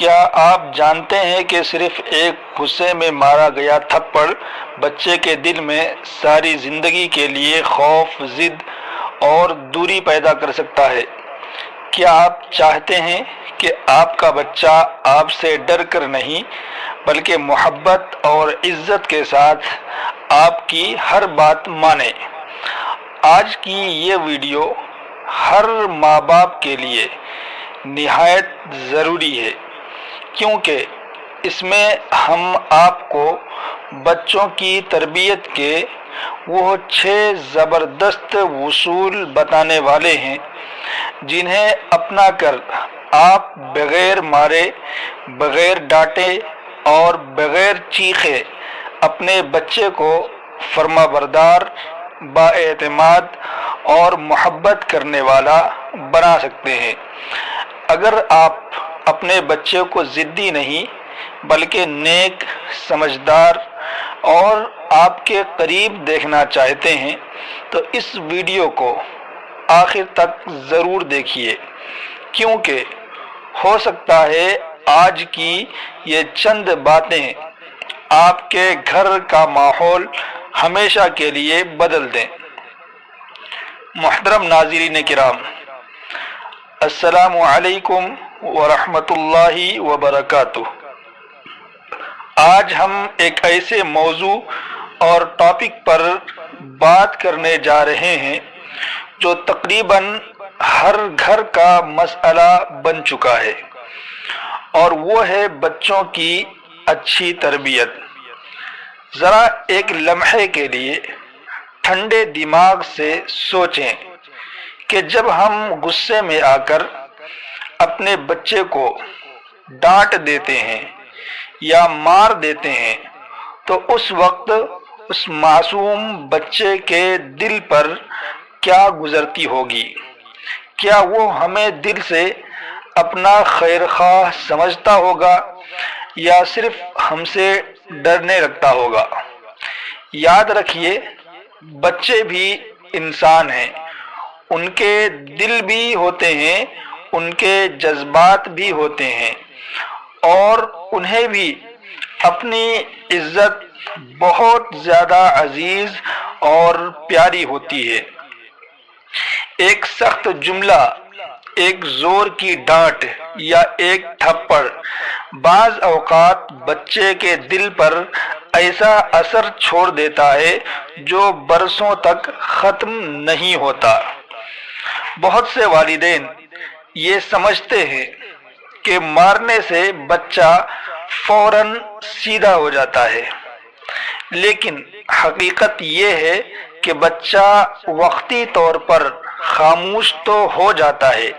کیا آپ جانتے ہیں کہ صرف ایک غصے میں مارا گیا تھپڑ بچے کے دل میں ساری زندگی کے لیے خوف، ضد اور دوری پیدا کر سکتا ہے؟ کیا آپ چاہتے ہیں کہ آپ کا بچہ آپ سے ڈر کر نہیں بلکہ محبت اور عزت کے ساتھ آپ کی ہر بات مانے؟ آج کی یہ ویڈیو ہر ماں باپ کے لیے نہایت ضروری ہے، کیونکہ اس میں ہم آپ کو بچوں کی تربیت کے وہ 6 زبردست اصول بتانے والے ہیں جنہیں اپنا کر آپ بغیر مارے، بغیر ڈانٹے اور بغیر چیخے اپنے بچے کو فرما بردار، بااعتماد اور محبت کرنے والا بنا سکتے ہیں۔ اگر آپ اپنے بچے کو ضدی نہیں بلکہ نیک، سمجھدار اور آپ کے قریب دیکھنا چاہتے ہیں تو اس ویڈیو کو آخر تک ضرور دیکھیے، کیونکہ ہو سکتا ہے آج کی یہ چند باتیں آپ کے گھر کا ماحول ہمیشہ کے لیے بدل دیں۔ محترم ناظرین کرام، السلام علیکم ورحمۃ اللہ وبرکاتہ۔ آج ہم ایک ایسے موضوع اور ٹاپک پر بات کرنے جا رہے ہیں جو تقریباً ہر گھر کا مسئلہ بن چکا ہے، اور وہ ہے بچوں کی اچھی تربیت۔ ذرا ایک لمحے کے لیے ٹھنڈے دماغ سے سوچیں کہ جب ہم غصے میں آ کر اپنے بچے کو ڈانٹ دیتے ہیں یا مار دیتے ہیں تو اس وقت اس معصوم بچے کے دل پر کیا گزرتی ہوگی؟ کیا وہ ہمیں دل سے اپنا خیر خواہ سمجھتا ہوگا یا صرف ہم سے ڈرنے لگتا ہوگا؟ یاد رکھیے، بچے بھی انسان ہیں، ان کے دل بھی ہوتے ہیں، ان کے جذبات بھی ہوتے ہیں، اور انہیں بھی اپنی عزت بہت زیادہ عزیز اور پیاری ہوتی ہے۔ ایک سخت جملہ، ایک زور کی ڈانٹ یا ایک تھپڑ بعض اوقات بچے کے دل پر ایسا اثر چھوڑ دیتا ہے جو برسوں تک ختم نہیں ہوتا۔ بہت سے والدین یہ سمجھتے ہیں کہ مارنے سے بچہ فوراً سیدھا ہو جاتا ہے، لیکن حقیقت یہ ہے کہ بچہ وقتی طور پر خاموش تو ہو جاتا ہے،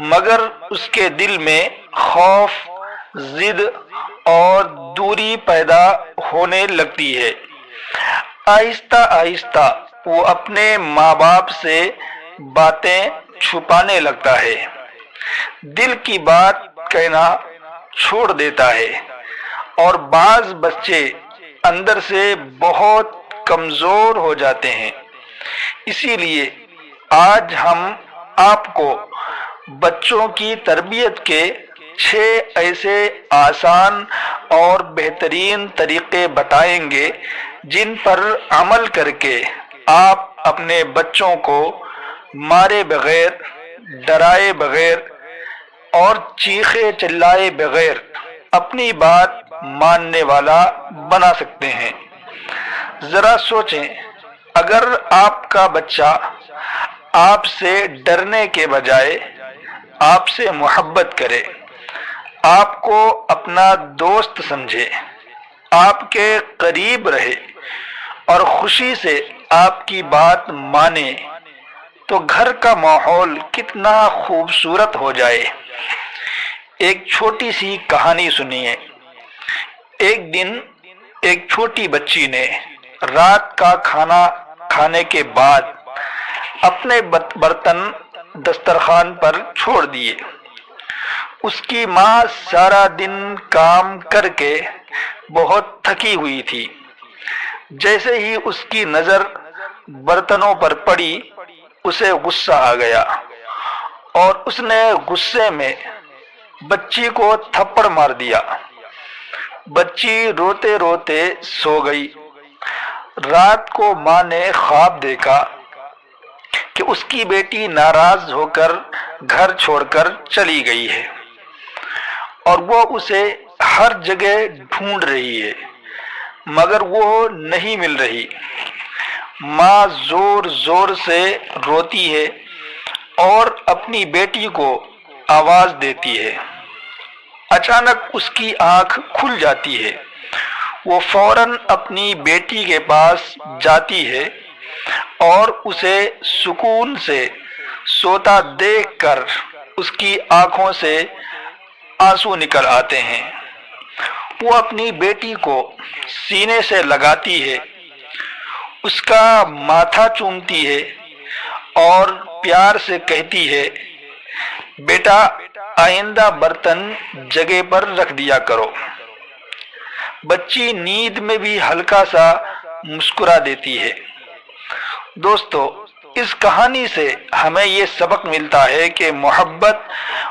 مگر اس کے دل میں خوف، ضد اور دوری پیدا ہونے لگتی ہے۔ آہستہ آہستہ وہ اپنے ماں باپ سے باتیں چھپانے لگتا ہے، دل کی بات کہنا چھوڑ دیتا ہے، اور بعض بچے اندر سے بہت کمزور ہو جاتے ہیں۔ اسی لیے آج ہم آپ کو بچوں کی تربیت کے 6 ایسے آسان اور بہترین طریقے بتائیں گے جن پر عمل کر کے آپ اپنے بچوں کو مارے بغیر، ڈرائے بغیر اور چیخے چلائے بغیر اپنی بات ماننے والا بنا سکتے ہیں۔ ذرا سوچیں، اگر آپ کا بچہ آپ سے ڈرنے کے بجائے آپ سے محبت کرے، آپ کو اپنا دوست سمجھے، آپ کے قریب رہے اور خوشی سے آپ کی بات مانے، تو گھر کا ماحول کتنا خوبصورت ہو جائے۔ ایک چھوٹی سی کہانی سنیے۔ ایک دن ایک چھوٹی بچی نے رات کا کھانا کھانے کے بعد اپنے برتن دسترخوان پر چھوڑ دیے۔ اس کی ماں سارا دن کام کر کے بہت تھکی ہوئی تھی۔ جیسے ہی اس کی نظر برتنوں پر پڑی، اسے غصہ آ گیا، اور اس نے غصے میں بچی کو تھپڑ مار دیا۔ بچی روتے روتے سو گئی۔ رات کو ماں نے خواب دیکھا کہ اس کی بیٹی ناراض ہو کر گھر چھوڑ کر چلی گئی ہے اور وہ اسے ہر جگہ ڈھونڈ رہی ہے مگر وہ نہیں مل رہی۔ ماں زور زور سے روتی ہے اور اپنی بیٹی کو آواز دیتی ہے۔ اچانک اس کی آنکھ کھل جاتی ہے۔ وہ فوراً اپنی بیٹی کے پاس جاتی ہے اور اسے سکون سے سوتا دیکھ کر اس کی آنکھوں سے آنسو نکل آتے ہیں۔ وہ اپنی بیٹی کو سینے سے لگاتی ہے، اس کا ماتھا چومتی ہے اور پیار سے کہتی ہے، بیٹا آئندہ برتن جگہ پر رکھ دیا کرو۔ بچی نیند میں بھی ہلکا سا مسکرا دیتی ہے۔ دوستو، اس کہانی سے ہمیں یہ سبق ملتا ہے کہ محبت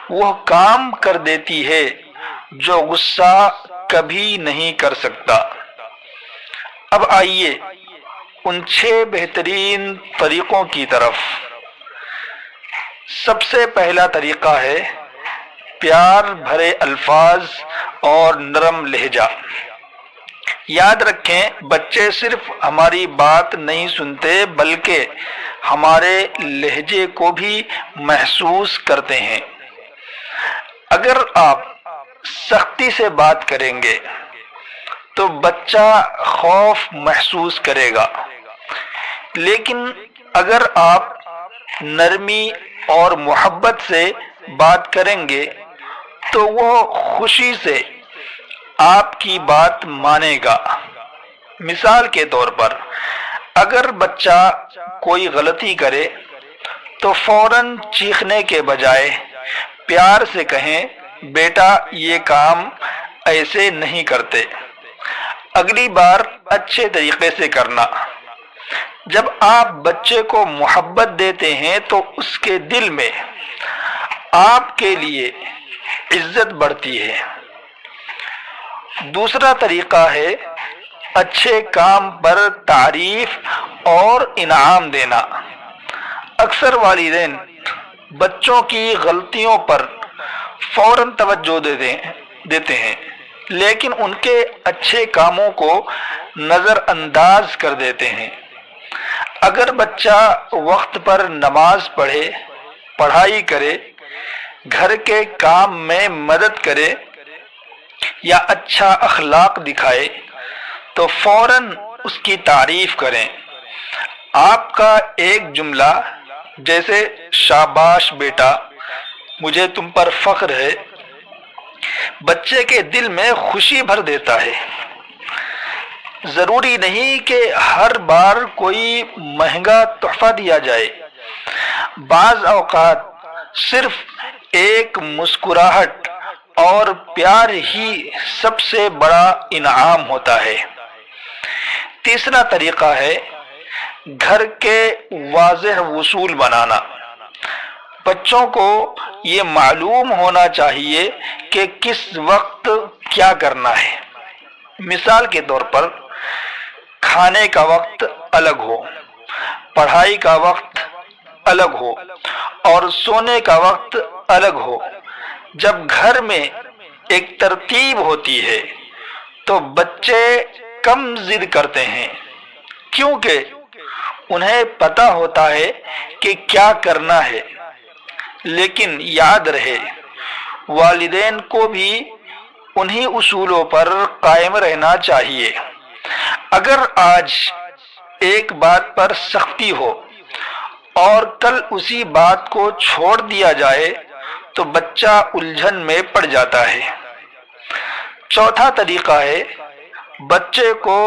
وہ کام کر دیتی ہے جو غصہ کبھی نہیں کر سکتا۔ اب آئیے ان 6 بہترین طریقوں کی طرف۔ سب سے پہلا طریقہ ہے پیار بھرے الفاظ اور نرم لہجہ۔ یاد رکھیں، بچے صرف ہماری بات نہیں سنتے بلکہ ہمارے لہجے کو بھی محسوس کرتے ہیں۔ اگر آپ سختی سے بات کریں گے تو بچہ خوف محسوس کرے گا، لیکن اگر آپ نرمی اور محبت سے بات کریں گے تو وہ خوشی سے آپ کی بات مانے گا۔ مثال کے طور پر، اگر بچہ کوئی غلطی کرے تو فوراً چیخنے کے بجائے پیار سے کہیں، بیٹا یہ کام ایسے نہیں کرتے، اگلی بار اچھے طریقے سے کرنا۔ جب آپ بچے کو محبت دیتے ہیں تو اس کے دل میں آپ کے لیے عزت بڑھتی ہے۔ دوسرا طریقہ ہے اچھے کام پر تعریف اور انعام دینا۔ اکثر والدین بچوں کی غلطیوں پر فوراً توجہ دیتے ہیں لیکن ان کے اچھے کاموں کو نظر انداز کر دیتے ہیں۔ اگر بچہ وقت پر نماز پڑھے، پڑھائی کرے، گھر کے کام میں مدد کرے یا اچھا اخلاق دکھائے تو فوراً اس کی تعریف کریں۔ آپ کا ایک جملہ جیسے شاباش بیٹا، مجھے تم پر فخر ہے، بچے کے دل میں خوشی بھر دیتا ہے۔ ضروری نہیں کہ ہر بار کوئی مہنگا تحفہ دیا جائے، بعض اوقات صرف ایک مسکراہٹ اور پیار ہی سب سے بڑا انعام ہوتا ہے۔ تیسرا طریقہ ہے گھر کے واضح اصول بنانا۔ بچوں کو یہ معلوم ہونا چاہیے کہ کس وقت کیا کرنا ہے۔ مثال کے طور پر، کھانے کا وقت الگ ہو، پڑھائی کا وقت الگ ہو اور سونے کا وقت الگ ہو۔ جب گھر میں ایک ترتیب ہوتی ہے تو بچے کم ضد کرتے ہیں کیونکہ انہیں پتہ ہوتا ہے کہ کیا کرنا ہے۔ لیکن یاد رہے، والدین کو بھی انہی اصولوں پر قائم رہنا چاہیے۔ اگر آج ایک بات پر سختی ہو اور کل اسی بات کو چھوڑ دیا جائے تو بچہ الجھن میں پڑ جاتا ہے۔ چوتھا طریقہ ہے بچے کو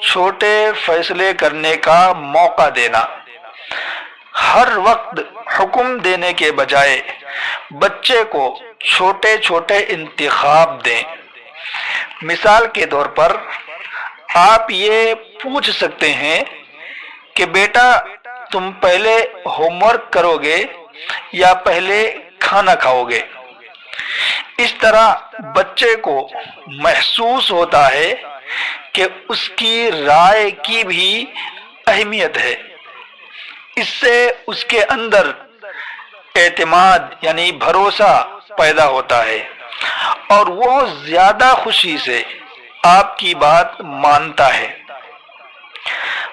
چھوٹے فیصلے کرنے کا موقع دینا۔ ہر وقت حکم دینے کے بجائے بچے کو چھوٹے چھوٹے انتخاب دیں۔ مثال کے طور پر، آپ یہ پوچھ سکتے ہیں کہ بیٹا تم پہلے ہوم ورک کرو گے یا پہلے کھانا کھاؤ گے؟ اس طرح بچے کو محسوس ہوتا ہے کہ اس کی رائے کی بھی اہمیت ہے۔ اس سے اس کے اندر اعتماد یعنی بھروسہ پیدا ہوتا ہے اور وہ زیادہ خوشی سے آپ کی بات مانتا ہے۔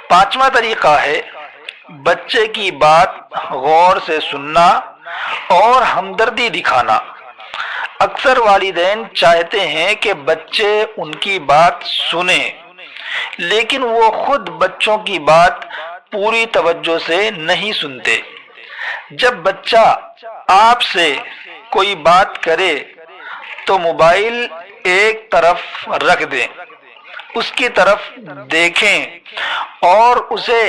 پانچواں طریقہ ہے بچے کی بات غور سے سننا اور ہمدردی دکھانا۔ اکثر والدین چاہتے ہیں کہ بچے ان کی بات سنیں، لیکن وہ خود بچوں کی بات پوری توجہ سے نہیں سنتے۔ جب بچہ آپ سے کوئی بات کرے تو موبائل ایک طرف رکھ دیں، اس کی طرف دیکھیں اور اسے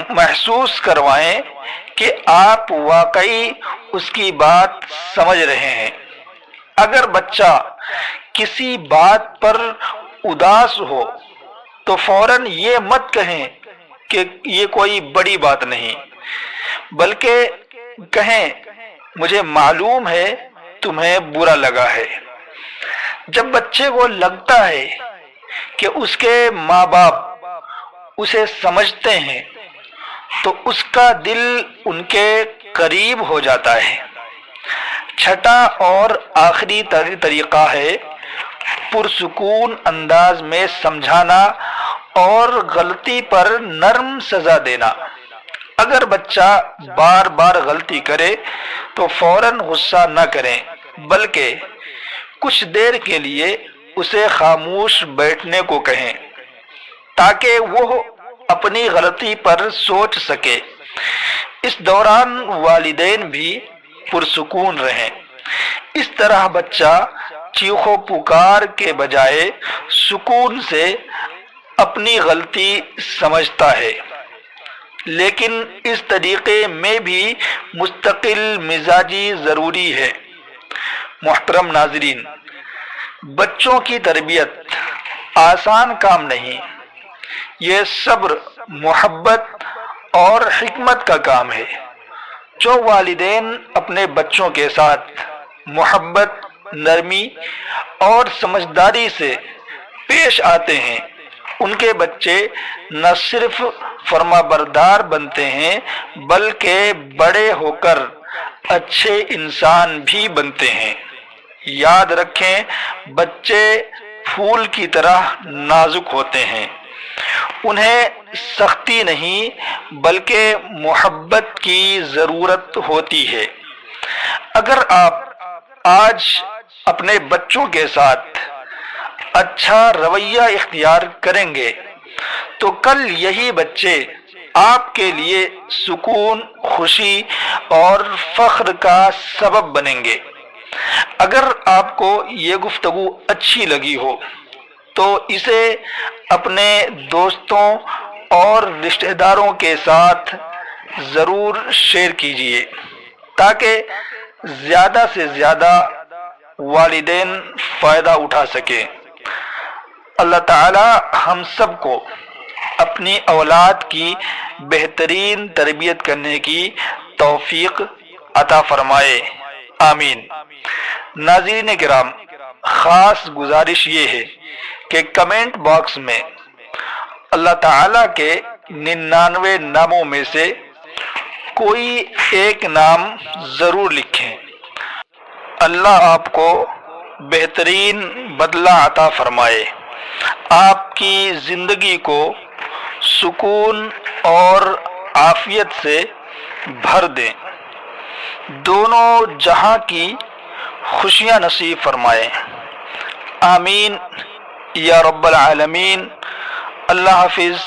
محسوس کروائیں کہ آپ واقعی اس کی بات سمجھ رہے ہیں۔ اگر بچہ کسی بات پر اداس ہو تو فوراً یہ مت کہیں کہ یہ کوئی بڑی بات نہیں، بلکہ کہیں مجھے معلوم ہے تمہیں برا لگا ہے۔ جب بچے کو لگتا ہے کہ اس کے ماں باپ اسے سمجھتے ہیں تو اس کا دل ان کے قریب ہو جاتا ہے۔ چھٹا اور آخری طریقہ ہے پرسکون انداز میں سمجھانا اور غلطی پر نرم سزا دینا۔ اگر بچہ بار بار غلطی کرے تو فوراً غصہ نہ کریں، بلکہ کچھ دیر کے لیے اسے خاموش بیٹھنے کو کہیں تاکہ وہ اپنی غلطی پر سوچ سکے۔ اس دوران والدین بھی پرسکون رہیں۔ اس طرح بچہ چیخو پکار کے بجائے سکون سے اپنی غلطی سمجھتا ہے۔ لیکن اس طریقے میں بھی مستقل مزاجی ضروری ہے۔ محترم ناظرین، بچوں کی تربیت آسان کام نہیں، یہ صبر، محبت اور حکمت کا کام ہے۔ جو والدین اپنے بچوں کے ساتھ محبت، نرمی اور سمجھداری سے پیش آتے ہیں، ان کے بچے نہ صرف فرما بردار بنتے ہیں بلکہ بڑے ہو کر اچھے انسان بھی بنتے ہیں۔ یاد رکھیں، بچے پھول کی طرح نازک ہوتے ہیں، انہیں سختی نہیں بلکہ محبت کی ضرورت ہوتی ہے۔ اگر آپ آج اپنے بچوں کے ساتھ اچھا رویہ اختیار کریں گے تو کل یہی بچے آپ کے لیے سکون، خوشی اور فخر کا سبب بنیں گے۔ اگر آپ کو یہ گفتگو اچھی لگی ہو تو اسے اپنے دوستوں اور رشتہ داروں کے ساتھ ضرور شیئر کیجیے تاکہ زیادہ سے زیادہ والدین فائدہ اٹھا سکیں۔ اللہ تعالی ہم سب کو اپنی اولاد کی بہترین تربیت کرنے کی توفیق عطا فرمائے، آمین۔ ناظرین کرام، خاص گزارش یہ ہے کہ کمنٹ باکس میں اللہ تعالی کے 99 ناموں میں سے کوئی ایک نام ضرور لکھیں۔ اللہ آپ کو بہترین بدلہ عطا فرمائے، آپ کی زندگی کو سکون اور عافیت سے بھر دیں، دونوں جہاں کی خوشیاں نصیب فرمائے، آمین یا رب العالمین۔ اللہ حافظ،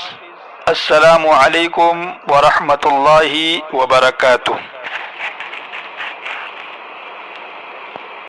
السلام علیکم ورحمۃ اللہ وبرکاتہ۔